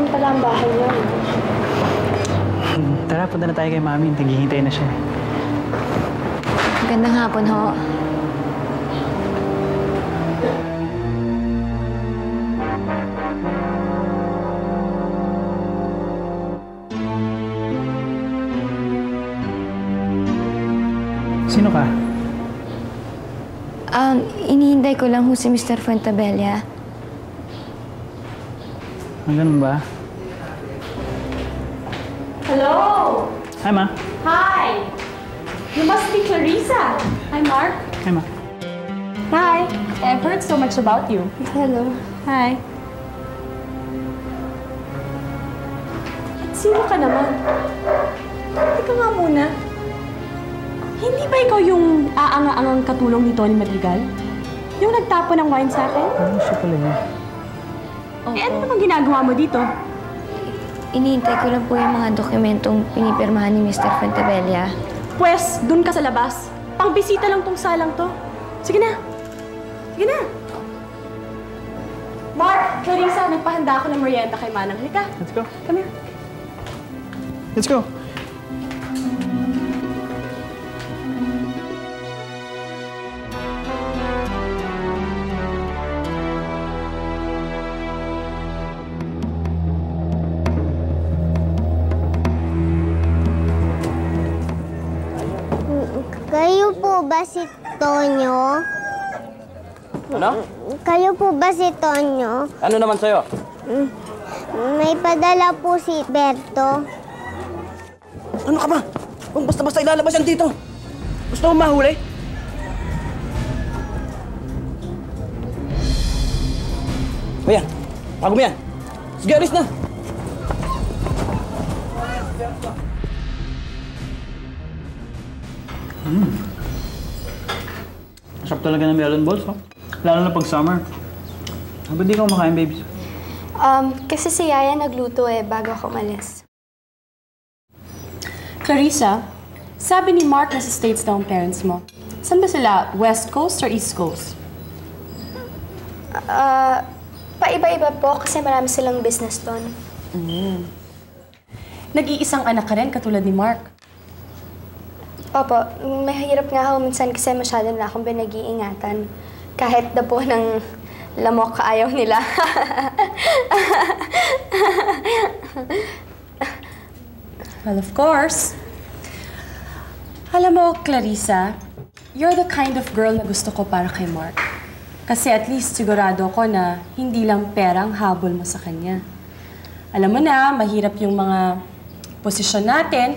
pala ang bahay niyo. Tara, punta na tayo kay Mami. Naghihintay na siya. Magandang hapon, ho. Sino ka? Inihintay ko lang ho si Mr. Fuentabella. Ganun ba? Hello! Hi, Ma. Hi! You must be Clarissa. I'm Mark. Hi, Ma. Hi! I've heard so much about you. Hello. Hi. Sino ka naman? Teka nga muna. Hindi ba ikaw yung aanga-angang katulong ni Tony Madrigal? Yung nagtapo ng wine sa akin? Ano siya pala yun? Eh, ano namang ginagawa mo dito? Inihintay ko lang po yung mga dokumentong pinipirmahan ni Mr. Fuentabella. Pwes, dun ka sa labas. Pang-bisita lang tong salang to. Sige na. Sige na. Mark, Clarissa, nagpahanda ako ng merienda kay Manang. Halika. Let's go. Come here. Let's go. Kayo po ba si Tonyo? Ano? Kayo po ba si Tonyo? Ano naman sa'yo? May padala po si Berto. Ano ka ba? Kung basta-basta ilalabas yan dito. Gusto mo mahuli? O yan, bago mo yan. Sige, alis na. Sarap talaga ng melon balls, oh. Lalo na pag summer. Ba't di ka kumakain, babes? Kasi si Yaya nagluto bago ako umalis. Clarissa, sabi ni Mark na sa States daw ang parents mo. Saan ba sila? West Coast or East Coast? Paiba-iba po kasi marami silang business doon. Nag-iisang anak ka rin katulad ni Mark. Opo, mahirap nga ako minsan kasi masyado na akong pinag-iingatan. Kahit na po ng lamok ayaw nila. Well, of course. Alam mo, Clarissa, you're the kind of girl na gusto ko para kay Mark. Kasi at least sigurado ko na hindi lang perang habol mo sa kanya. Alam mo na, mahirap yung mga posisyon natin.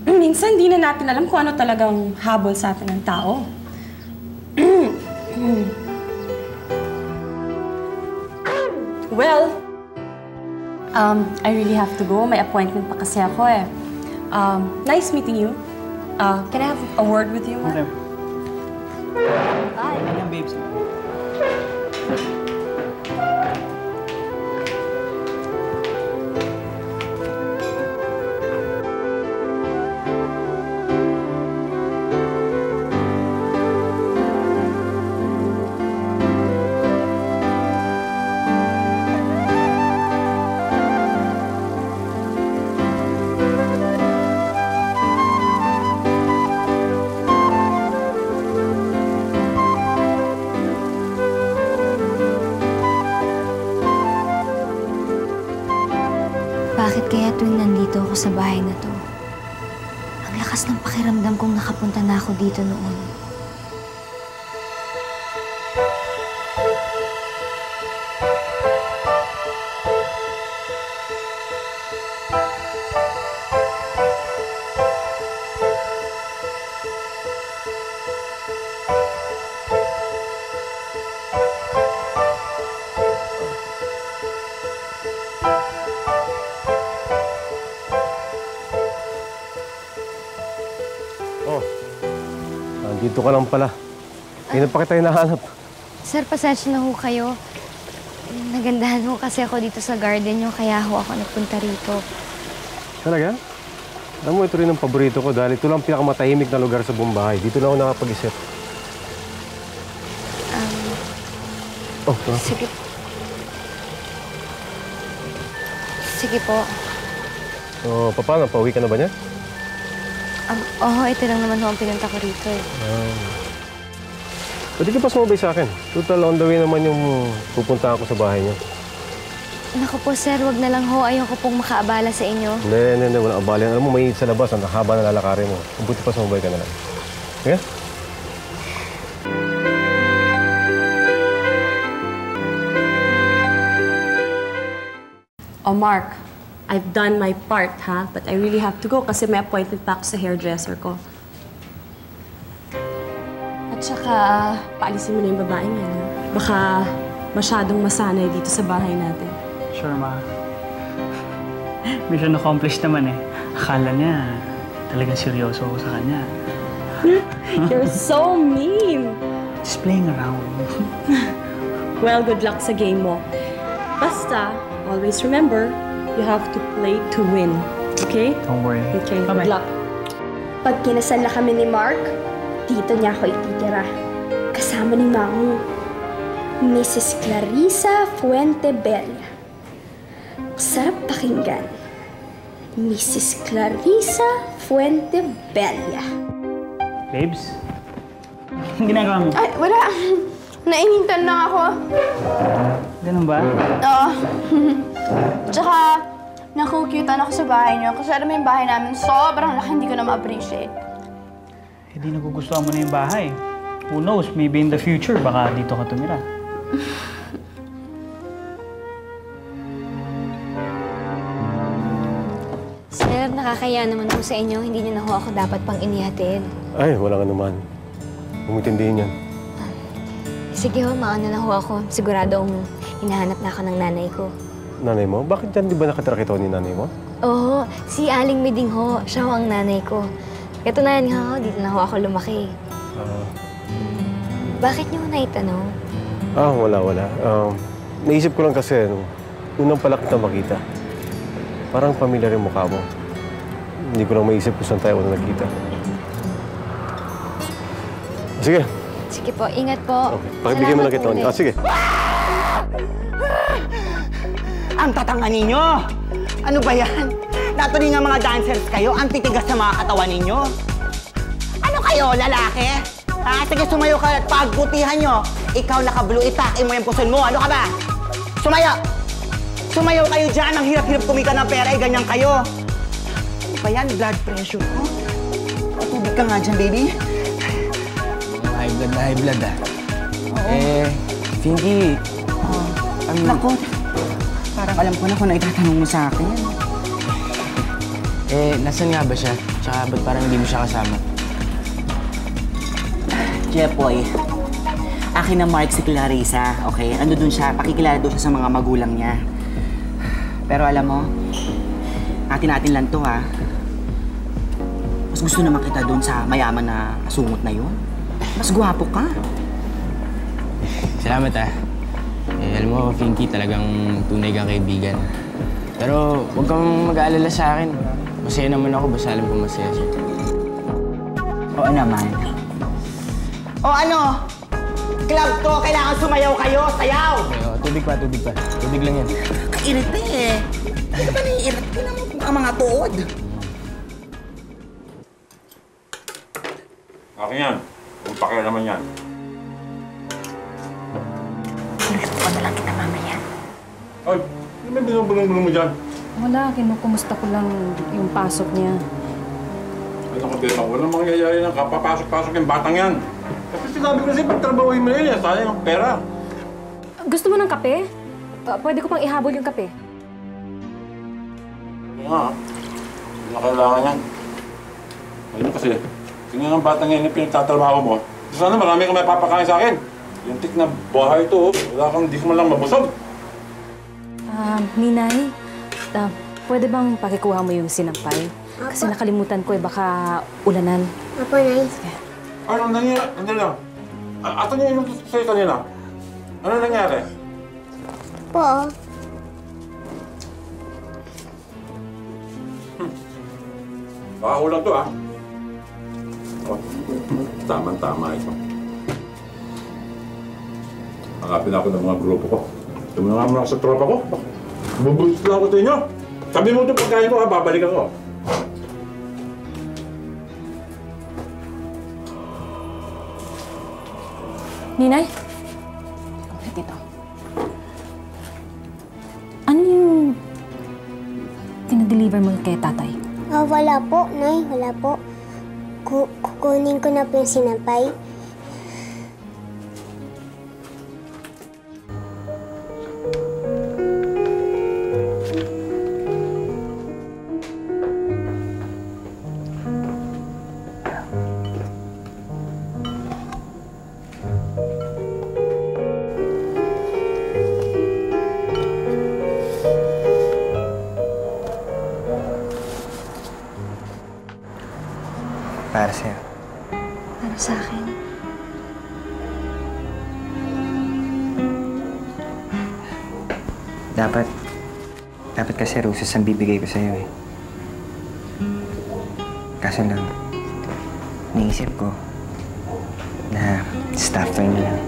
Minsan, di na natin alam kung ano talagang habol sa atin ng tao. Well, I really have to go. May appointment pa kasi ako Nice meeting you. Can I have a word with you, Mark? Okay. Bye. Ayan, babes. Bakit kaya tuwing nandito ako sa bahay na to, ang lakas ng pakiramdam kong nakapunta na ako dito noon. Dito ka lang pala. Hindi na pa kita hinahanap. Sir, pasensya na ho kayo. Nagandahan ho kasi ako dito sa garden nyo, kaya ho ako nagpunta rito. Talaga? Alam mo, ito rin ang paborito ko dahil ito lang pinakamatahimik na lugar sa buong bahay. Dito lang ako nakapag-isip. Sige. Sige po. So, paano? Pauwi ka na ba niya? Oo, ito lang naman ho ang pinunta ko rito eh. Pwede ka pa sumabay sa akin. Total, on the way naman yung pupunta ako sa bahay niyo. Naku po, sir, wag na lang ho. Ayoko pong makaabala sa inyo. Hindi. Wala abali. Alam mo, may sa labas. Ang haba na lalakarin mo. Mabuti pa sumabay ka na lang. Okay? Oh, Mark, I've done my part, ha? But I really have to go kasi may appointment pa ako sa hairdresser ko. At saka, paalisin mo na yung babae niya, no? Baka masyadong masanay dito sa bahay natin. Sure, ma. Mission accomplished naman eh. Akala niya, talagang seryoso ako sa kanya. You're so mean! Just playing around. Well, good luck sa game mo. Basta, always remember, you have to play to win. Okay? Don't worry. Okay, Bye-bye. good luck. Pag kinasal na kami ni Mark, dito niya ako ititira. Kasama ni Mamo, Mrs. Clarissa Fuentebella. Sarap pakinggan. Mrs. Clarissa Fuentebella. Babes? Anong ginagawa mo? Ay, wala. Nainitan lang ako. Ganun ba? Oo. Tsaka, nakukyutan ako sa bahay niyo. Kasi alam mo yung bahay namin, sobrang laki, hindi ko na ma-appreciate. Hindi nagugustuhan mo na yung bahay. Who knows, maybe in the future, baka dito ka tumira. Sir, nakakaya naman po sa inyo. Hindi niyo na ho ako dapat pang inihatid. Ay, wala ka naman. Umitindihin yan. Sige ho, mauna na ho ako. Siguradong hinahanap na ako ng nanay ko. Nanay mo? Bakit dyan di ba nakatira kito ni nanay mo? Oo, si Aling Miding ho. Siya ho ang nanay ko. Katunayan nga ho, dito na ho ako lumaki. Bakit niyo ho naitanong? Wala. Naisip ko lang kasi, unang pala kita makita. Parang pamilyar yung mukha mo. Hindi ko lang maisip kung saan tayo unang nakita. Sige. Sige po, ingat po. Okay. Pakibigyan mo lang kita. ulit. Sige. Ang tatanga ninyo! Ano ba yan? Natuloy nga mga dancers kayo, ang titigas sa mga katawan ninyo. Ano kayo, lalaki? Sige, sumayo ka at pagbutihan nyo. Ikaw naka-blue, itakin mo yung puson mo. Ano ka ba? Sumayo! Sumayo kayo dyan. Ang hirap-hirap kumika ng pera, ganyan kayo. Ano ba yan? Blood pressure ko? Tubig ka nga dyan, baby. High blood ah. Finky. Naku, parang alam ko na kung naitatanong mo sa akin. Nasaan nga ba siya? Tsaka ba't parang hindi mo siya kasama? Jepoy, akin na Mark si Clarissa, okay? Ando dun siya, pakikilala doon siya sa mga magulang niya. Pero alam mo, atin lang to ha. Mas gusto naman kita doon sa mayaman na sungot na yun. Mas gwapo ka. Salamat ah. Alam mo, Finky, talagang tunay kang kaibigan. Pero huwag kang mag-aalala sa akin. Masaya naman ako, basta alam ko masaya siya. Oo naman. O ano? Club to, kailangan sumayaw kayo, sayaw! Tubig pa. Tubig lang yan. Kairita eh. Ano ba naiirit ko naman ang mga tuod? Akin yan. Kung pakila naman yan. Luto ko na lang kita mamaya. Ay, ano ba binubulong-bulong mo dyan? Wala, kinukumusta ko lang yung pasok niya. Ano ko tita, walang mangyayari ng kapapasok-pasok yung batang yan. Kasi sinabi ko kasi pagtrabahuin mo na yun, sayang ang pera. Gusto mo ng kape? Pwede ko pang ihabol yung kape. Hindi nga, hindi na kailangan yan. Ayun kasi, tingnan ang batang yan yung pinagtatrabaho mo. Sana marami kang may papakain sa akin. Yung tik na bahay ito, wala kang di ko man lang mabusog. Ninay, pwede bang pakikuha mo yung sinampay? Kasi nakalimutan ko baka ulanan. Apo, Nay. Ano nangyari? Ano lang? Ato niya yung sa'yo kanina. Ano nangyari? Po. Baka kulang to ah. Oh, tama ito. Hanapin ako ng mga grupo ko. Tumulungan mo na ako sa tropa ko. Bubulis lang ako sa inyo. Sabi mo ito pagkain ko ha, babalik ako. Ninay? Dito. Ano yung pinadeliver mo kay tatay? Wala po, Nay. Wala po. Kukunin ko na po yung sinampay. Para sa'yo. Para sa akin. Dapat kasi roses ang bibigay ko sa'yo eh. Kaso lang, naisip ko na staff toy na lang.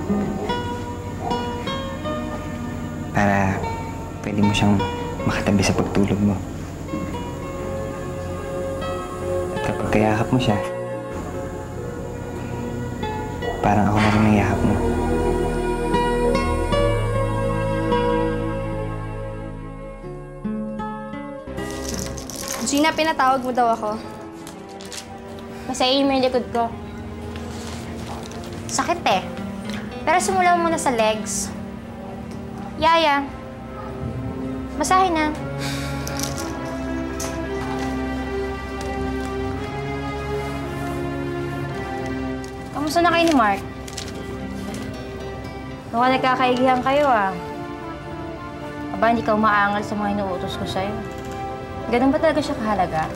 Para pwede mo siyang makatabi sa pagtulog mo. At kapag kayakap mo siya, parang ako na rin nayakap mo. Gina, pinatawag mo daw ako. Masaya yung likod ko. Sakit eh. Pero simulan mo muna sa legs. Yaya. Basahin na. Kamusta na kayo ni Mark? Mukhang nagkakaigihan kayo ah. Aba, hindi ka umaangal sa mga inuutos ko sa'yo. Ganun ba talaga siya kahalaga?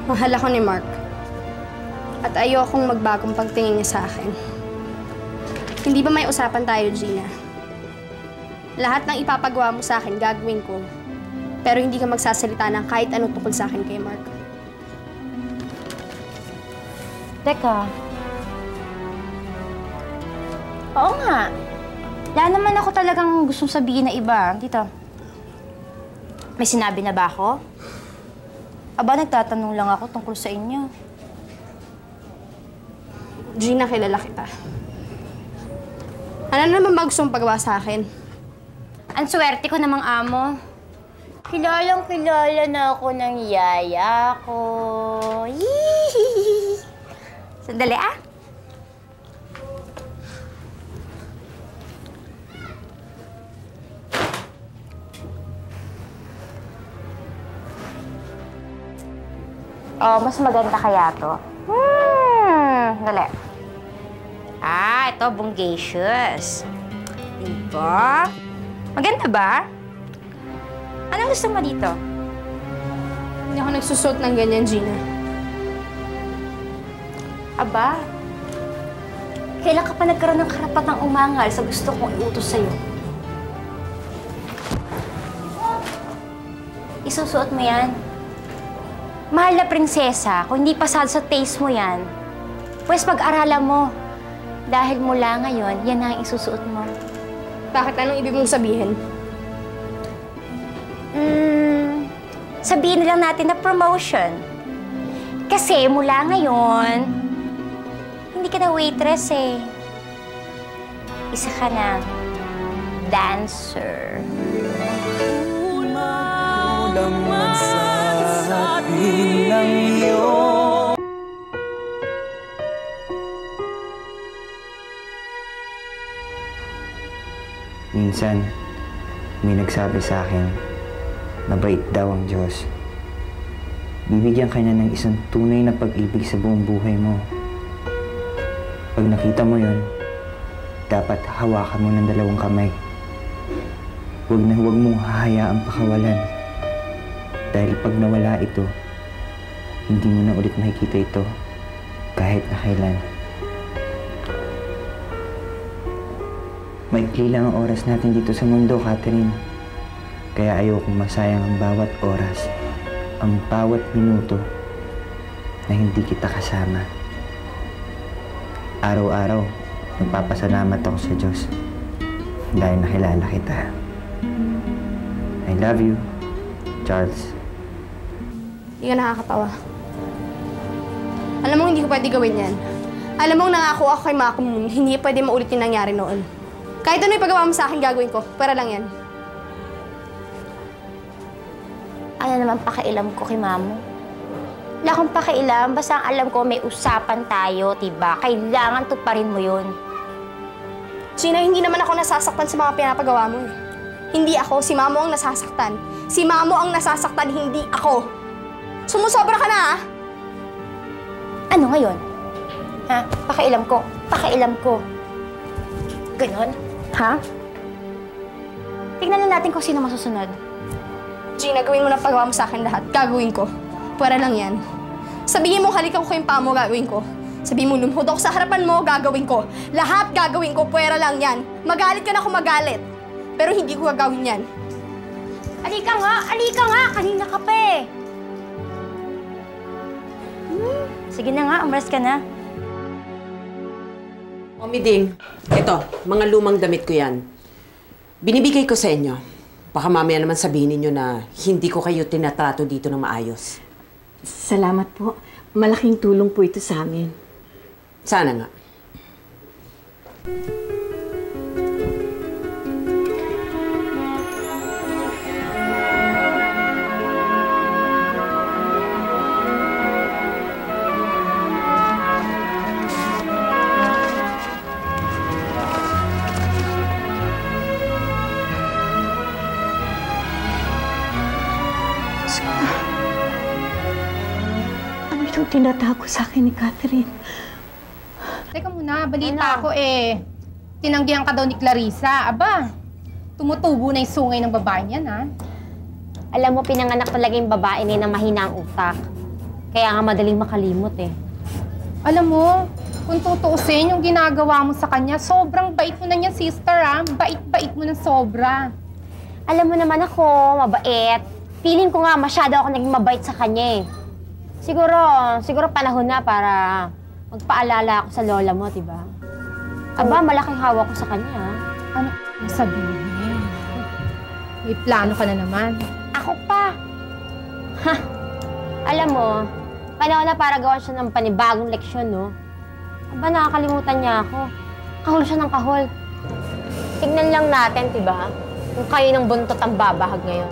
Mahal ako ni Mark. At ayokong magbagong pagtingin niya sa akin. Hindi ba may usapan tayo, Gina? Lahat ng ipapagawa mo sa akin, gagawin ko. Pero hindi ka magsasalita ng kahit ano tungkol sa akin kay Mark. Teka. Oo nga. Wala naman ako talagang gustong sabihin na iba. Dito. May sinabi na ba ako? Aba, nagtatanong lang ako tungkol sa inyo. Gina, kilala kita. Ano naman ba gusto mong pagawa sa akin? Ang swerte ko namang amo. Kilalang-kilala na ako ng yaya ko. Yee! Sandali ah. Oh, mas maganda kaya to. Dali. Ah, ito, bungacious. Diba? Maganda ba? Anong gusto mo dito? Hindi ako nagsusot ng ganyan, Gina. Aba, kailan ka pa nagkaroon ng karapatang umangal sa gusto kong iutos sa'yo? Isusuot mo yan. Mahal na prinsesa, kung hindi pasado sa taste mo yan, pues pag-aralan mo. Dahil mula ngayon, yan na ang isusuot mo. Bakit? Anong ibig mong sabihin? Sabihin na lang natin na promotion. Kasi mula ngayon, hindi ka na waitress eh. Isa ka na dancer. Kulang man sa atin ng iyong Minsan, may nagsabi sa akin, mabait daw ang Diyos. Bibigyan ka niya ng isang tunay na pag-ibig sa buong buhay mo. Pag nakita mo yon, dapat hawakan mo ng dalawang kamay. Huwag mong hahayaang pakawalan. Dahil pag nawala ito, hindi mo na ulit makikita ito kahit na kailan. Maikli lang ang oras natin dito sa mundo, Catherine. Kaya ayokong masayang ang bawat oras, ang bawat minuto na hindi kita kasama. Araw-araw, nagpapasalamat ako sa Diyos dahil nakilala kita. I love you, Charles. Hindi ka nakakatawa. Alam mo, hindi ko pwede gawin yan. Alam mo, nangako ako kay Mako Moon, hindi pwede maulit yung nangyari noon. Kahit ano yung paggawa mo sa akin, gagawin ko. Para lang yan. Ano naman pakialam ko kay Mamo? Wala akong pakialam, basta ang alam ko may usapan tayo, diba? Kailangan tuparin mo yun. Gina, hindi naman ako nasasaktan sa mga pinapagawa mo. Hindi ako, si Mamo ang nasasaktan. Si Mamo ang nasasaktan, hindi ako. Sumusobra ka na, ah! Ano ngayon? Ha? Pakialam ko. Pakialam ko. Ganon? Ha? Tignan na natin kung sino masusunod. Gina, gawin mo na paggawa mo sa akin lahat. Gagawin ko. Pwera lang yan. Sabihin mo, halikan ko yung paa mo, gagawin ko. Sabihin mo, lumhod ako sa harapan mo, gagawin ko. Lahat gagawin ko, pwera lang yan. Magalit ka na kung magalit. Pero hindi ko gagawin yan. Alika nga! Alika nga! Kanina ka pa eh! Sige na nga, umaras ka na. O, Miding, ito, mga lumang damit ko yan. Binibigay ko sa inyo. Baka mamaya naman sabihin ninyo na hindi ko kayo tinatrato dito ng maayos. Salamat po. Malaking tulong po ito sa amin. Sana nga. Ano itong tinatago sa akin ni Catherine? Teka muna, balita ko eh. Tinanggihan ka daw ni Clarissa. Aba, tumutubo na yung sungay ng babae niyan, ha? Alam mo, pinanganak talaga yung babae na mahina ang utak. Kaya nga madaling makalimot eh. Alam mo, kung tutuusin yung ginagawa mo sa kanya, sobrang bait mo na niya, sister, ha? Bait-bait mo ng sobra. Alam mo naman ako, mabait. Feeling ko nga masyado ako naging mabait sa kanya eh. Siguro panahon na para magpaalala ako sa lola mo, diba? Aba, malaking hawak ko sa kanya. Ano sabihin? May plano ka na naman. Ako pa! Ha! Alam mo, panahon na para gawan siya ng panibagong leksyon, no? Aba, nakakalimutan niya ako. Kahol siya ng kahol. Tignan lang natin, diba? Kung kayo ng buntot ang babahag ngayon.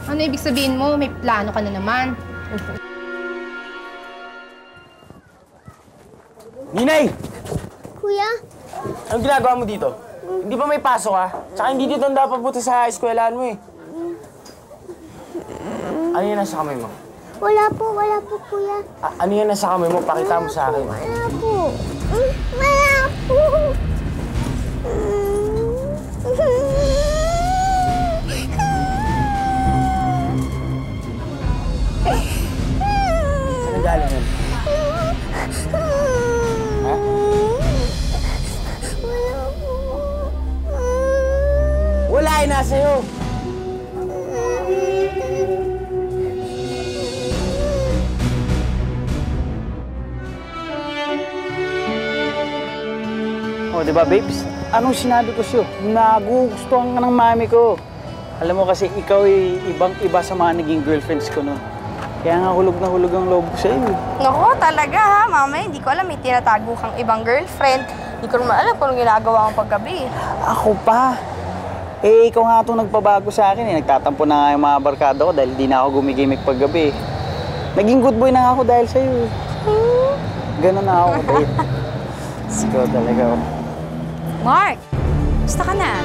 Ano ibig sabihin mo? May plano ka na naman. Ninay! Kuya? Anong ginagawa mo dito? Hindi ba may pasok ka? Tsaka hindi dito ang dapat punta sa eskwelahan mo eh. Ano yan nasa kamay mo? Wala po, kuya. Ano yan nasa kamay mo? Pakita mo sa akin. Wala po. Wala po. Saan galing yan? Ha? Wala eh, nasa iyo. Oh, di ba, babes? Anong sinabi ko sa'yo? Nagugustuhan ka ng mami ko. Alam mo kasi ikaw ay ibang-iba sa mga naging girlfriends ko, no? Kaya nga hulog na hulog ang loob ko sa'yo. Naku, talaga ha, mama. Hindi ko alam, may tinatago kang ibang girlfriend. Hindi ko naman alam kung anong ginagawa kang paggabi. Ako pa? Eh, ikaw nga itong nagpabago sa akin eh. Nagtatampo na nga yung mga barkada ko dahil di na ako gumigimik paggabi. Naging good boy na nga ako dahil sa'yo. Ganun na ako, babe. Let's go talaga. Mark, gusto ka na?